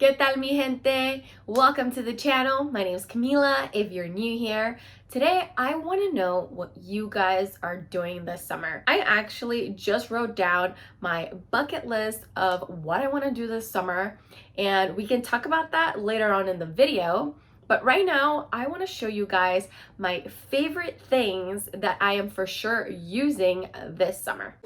¿Qué tal, mi gente? Welcome to the channel. My name is Camila. If you're new here, today I want to know what you guys are doing this summer. I actually just wrote down my bucket list of what I want to do this summer, and we can talk about that later on in the video. But right now, I want to show you guys my favorite things that I am for sure using this summer.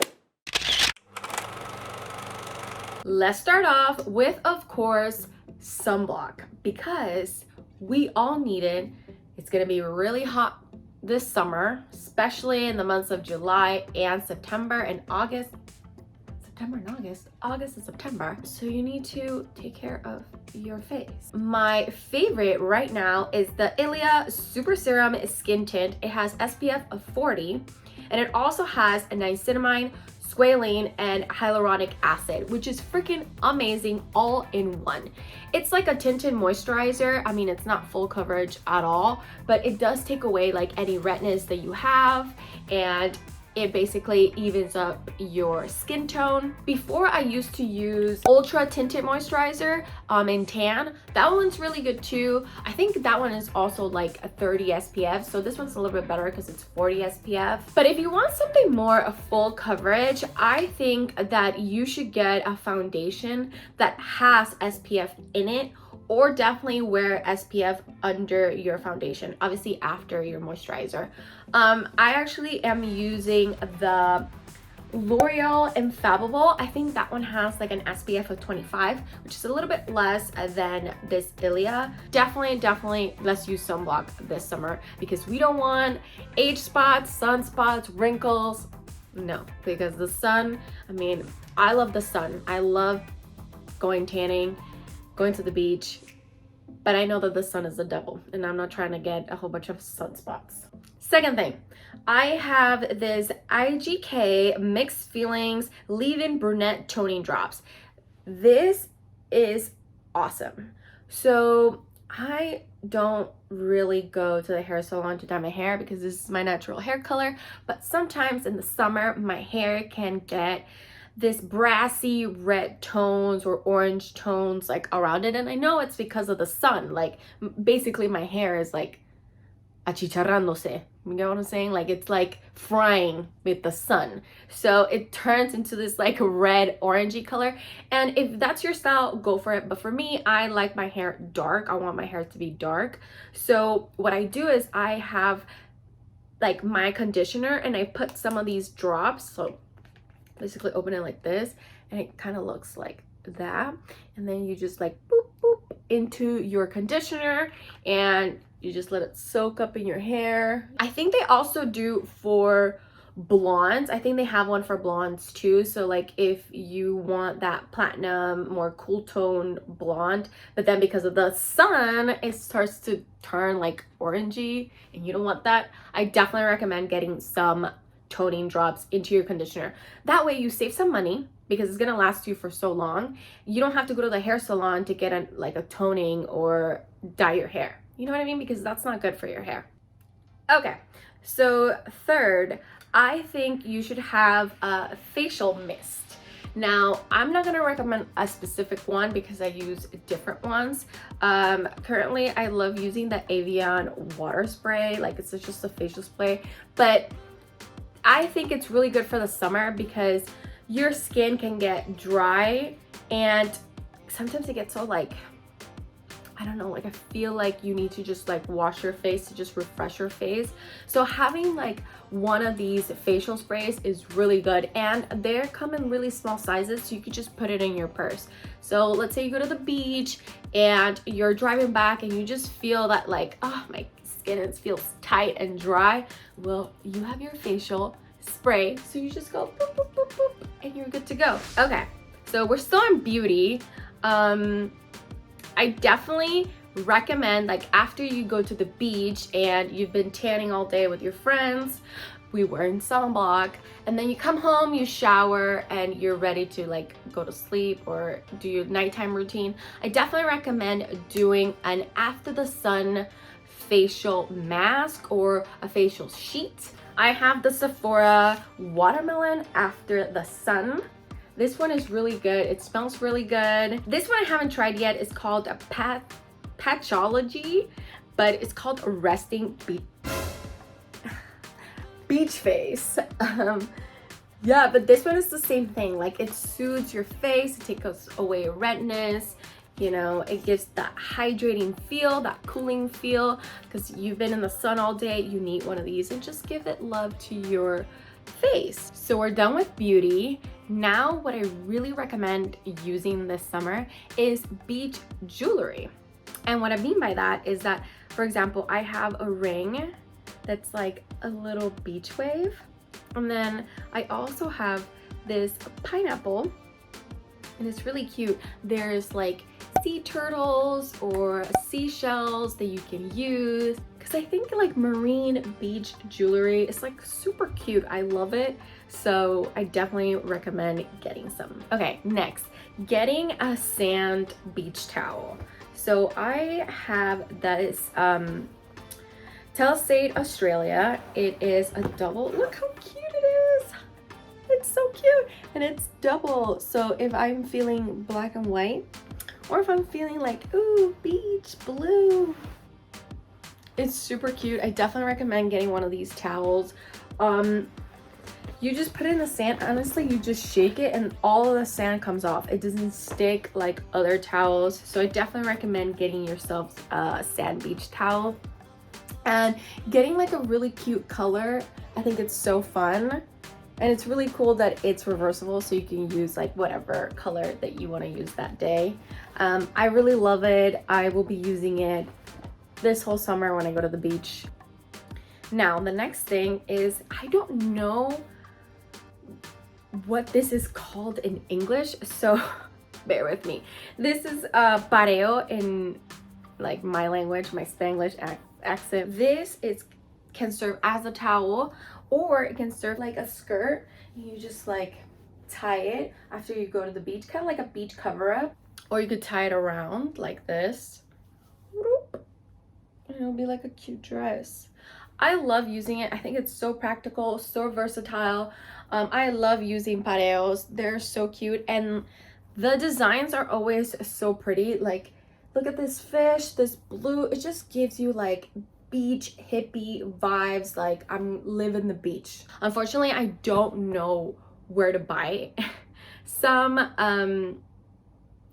Let's start off with, of course, sunblock, because we all need it. It's gonna be really hot this summer, especially in the months of July and September and August. August and September. So you need to take care of your face. My favorite right now is the Ilia Super Serum Skin Tint. It has SPF of 40, and it also has a niacinamide, squalane, and hyaluronic acid, which is freaking amazing all in one. It's like a tinted moisturizer. I mean, it's not full coverage at all, but it does take away like any redness that you have, and it basically evens up your skin tone. Before, I used to use Ultra Tinted Moisturizer in tan. That one's really good too. I think that one is also like a 30 SPF, so this one's a little bit better because it's 40 SPF. But if you want something more full coverage, I think that you should get a foundation that has SPF in it, or definitely wear SPF under your foundation, obviously after your moisturizer. I actually am using the L'Oreal Infallible. I think that one has like an SPF of 25, which is a little bit less than this Ilia. Definitely let's use sunblock this summer, because we don't want age spots, sunspots, wrinkles. No, because the sun, I mean, I love the sun. I love going tanning, going to the beach, but I know that the sun is the devil, and I'm not trying to get a whole bunch of sunspots. Second thing, I have this IGK Mixed Feelings Leave-In Brunette Toning Drops. This is awesome. So I don't really go to the hair salon to dye my hair because this is my natural hair color, but sometimes in the summer, my hair can get this brassy red tones or orange tones like around it, and I know it's because of the sun. Like basically my hair is like achicharrándose, you know what I'm saying? Like it's like frying with the sun, so it turns into this like red orangey color. And if that's your style, go for it, but for me, I like my hair dark. I want my hair to be dark. So what I do is I have like my conditioner, and I put some of these drops, so basically open it like this, and it kind of looks like that, and then you just like boop boop into your conditioner, and you just let it soak up in your hair. I think they also do for blondes. I think they have one for blondes too. So like if you want that platinum, more cool tone blonde, but then because of the sun it starts to turn like orangey and you don't want that, I definitely recommend getting some toning drops into your conditioner. That way you save some money because it's gonna last you for so long. You don't have to go to the hair salon to get a toning or dye your hair. You know what I mean? Because that's not good for your hair. Okay, so third, I think you should have a facial mist. Now, I'm not gonna recommend a specific one because I use different ones. Currently, I love using the Evian water spray. Like it's just a facial spray, but I think it's really good for the summer because your skin can get dry, and sometimes it gets so like, I don't know, like I feel like you need to just like wash your face to just refresh your face. So having like one of these facial sprays is really good, and they come in really small sizes, so you could just put it in your purse. So let's say you go to the beach and you're driving back and you just feel that like, oh, my skin feels tight and dry. Well, you have your facial spray, so you just go boop, boop, boop, boop, and you're good to go. Okay, so we're still on beauty. I definitely recommend, like after you go to the beach and you've been tanning all day with your friends, we wearing sunblock, and then you come home, you shower, and you're ready to like go to sleep or do your nighttime routine, I definitely recommend doing an after the sun facial mask or a facial sheet. I have the Sephora Watermelon After the Sun This one is really good. It smells really good. This one I haven't tried yet. It's called a Patchology, but it's called a resting beach face. Yeah, but this one is the same thing. Like, it soothes your face, it takes away redness, you know, it gives that hydrating feel, that cooling feel, because you've been in the sun all day. You need one of these and just give it love to your face. So we're done with beauty. Now what I really recommend using this summer is beach jewelry. And what I mean by that is that, for example, I have a ring that's like a little beach wave. And then I also have this pineapple, and it's really cute. There's like sea turtles or seashells that you can use, because I think like marine beach jewelry is like super cute. I love it. So I definitely recommend getting some. Okay, next, getting a sand beach towel. So I have this Telsate Australia. It is a double. Look how cute it is. It's so cute, and it's double. So if I'm feeling black and white, or if I'm feeling like, ooh, beach blue, it's super cute. I definitely recommend getting one of these towels. You just put it in the sand. Honestly, you just shake it and all of the sand comes off. It doesn't stick like other towels. So I definitely recommend getting yourself a sand beach towel. And getting like a really cute color. I think it's so fun. And it's really cool that it's reversible, so you can use like whatever color that you want to use that day. I really love it. I will be using it this whole summer when I go to the beach. Now, the next thing is, I don't know what this is called in English, so bear with me. This is pareo in like my language, my Spanglish accent. This can serve as a towel, or it can serve like a skirt. You just like tie it after you go to the beach, kind of like a beach cover up, or you could tie it around like this, and it'll be like a cute dress. I love using it. I think it's so practical, so versatile. I love using pareos. They're so cute, and the designs are always so pretty. Like, look at this fish, this blue. It just gives you like beach hippie vibes, like I'm living the beach. Unfortunately, I don't know where to buy some,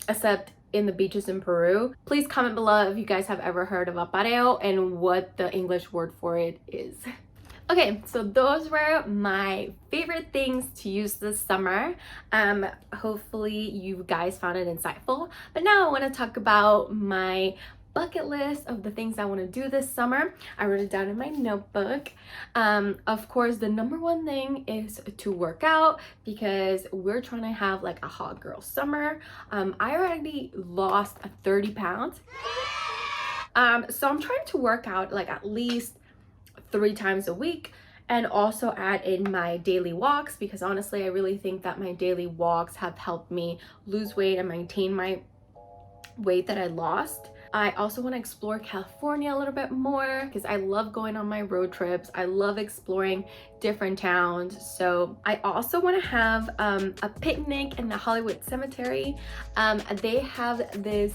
except in the beaches in Peru. Please comment below if you guys have ever heard of a pareo and what the English word for it is. Okay, so those were my favorite things to use this summer. Hopefully you guys found it insightful. But now I want to talk about my bucket list of the things I want to do this summer. I wrote it down in my notebook. Of course, the number one thing is to work out, because we're trying to have like a hot girl summer. I already lost 30 pounds. So I'm trying to work out like at least 3 times a week, and also add in my daily walks, because honestly I really think that my daily walks have helped me lose weight and maintain my weight that I lost. I also want to explore California a little bit more, because I love going on my road trips. I love exploring different towns. So I also want to have a picnic in the Hollywood Cemetery. They have this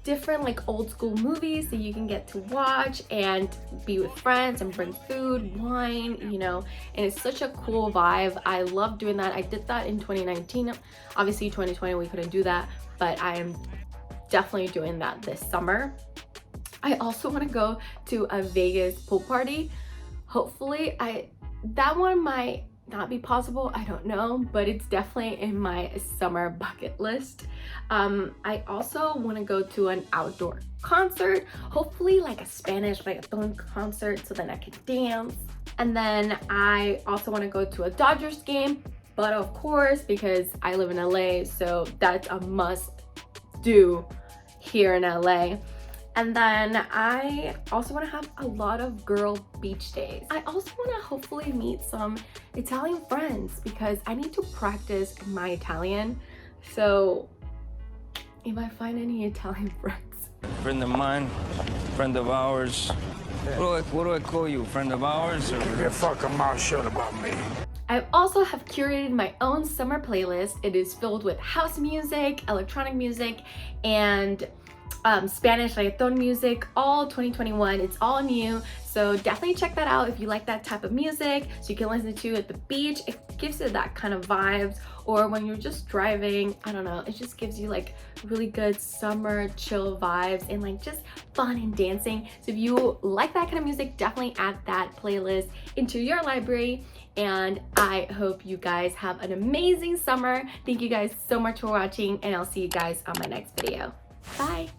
different like old school movies that you can get to watch and be with friends and bring food, wine, you know, and it's such a cool vibe. I love doing that. I did that in 2019. Obviously 2020 we couldn't do that, but I am definitely doing that this summer. I also want to go to a Vegas pool party. Hopefully that one might not be possible, I don't know, but it's definitely in my summer bucket list. I also want to go to an outdoor concert, hopefully like a Spanish reggaeton concert, so then I can dance. And then I also want to go to a Dodgers game, but of course, because I live in LA, so that's a must do here in LA. And then I also want to have a lot of girl beach days. I also want to hopefully meet some Italian friends, because I need to practice my Italian. So if I find any Italian friends. Friend of mine, friend of ours. What do I call you? Friend of ours? Or... Keep your fucking mouth shut about me. I also have curated my own summer playlist. It is filled with house music, electronic music, and Spanish reggaeton music, all 2021. It's all new, so definitely check that out if you like that type of music, so you can listen to at the beach. It gives it that kind of vibes, or when you're just driving, I don't know, it just gives you like really good summer chill vibes and like just fun and dancing. So if you like that kind of music, definitely add that playlist into your library. And I hope you guys have an amazing summer. Thank you guys so much for watching, and I'll see you guys on my next video. Bye.